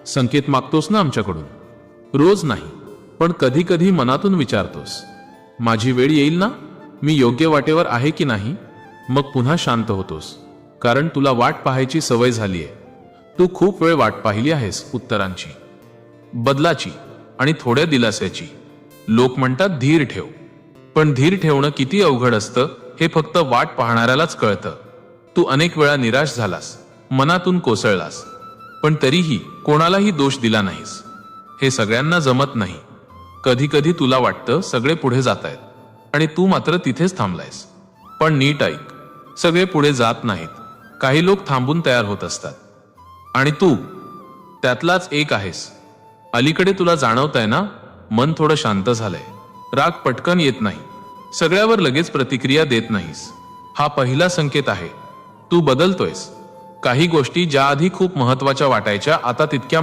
संकेत मागतोस ना आमच्याकडून? रोज नाही, पण कधी कधी मनातून विचारतोस, माझी वेळ येईल ना? मी योग्य वाटेवर आहे की नाही? मग पुन्हा शांत होतोस, कारण तुला वाट पाहायची सवय झालीये. तू खूप वेळ वाट पाहिली आहेस उत्तरांची, बदलाची आणि थोड्या दिलास्याची. लोक म्हणतात धीर ठेव, पण धीर ठेवणं किती अवघड असतं हे फक्त वाट पाहणाऱ्यालाच कळतं. तू अनेक वेळा निराश झालास, मनातून कोसळलास, पण तरीही कोणालाही दोष दिला नाहीस. हे सगळ्यांना जमत नाही. कधी कधी तुला वाटतं सगळे पुढे जात आहेत आणि तू मात्र तिथेच थांबलायस. पण नीट ऐक, सगळे पुढे जात नाहीत. काही लोक थांबून तयार होत असतात, आणि तू त्यातलाच एक आहेस. अलीकडे तुला जाणवतंय ना, मन थोडं शांत झालंय. राग पटकन येत नाही, सगळ्यावर लगेच प्रतिक्रिया देत नाहीस. हा पहिला संकेत आहे. तू बदलतोयस. काही गोष्टी ज्या आधी खूप महत्वाच्या वाटायच्या आता तितक्या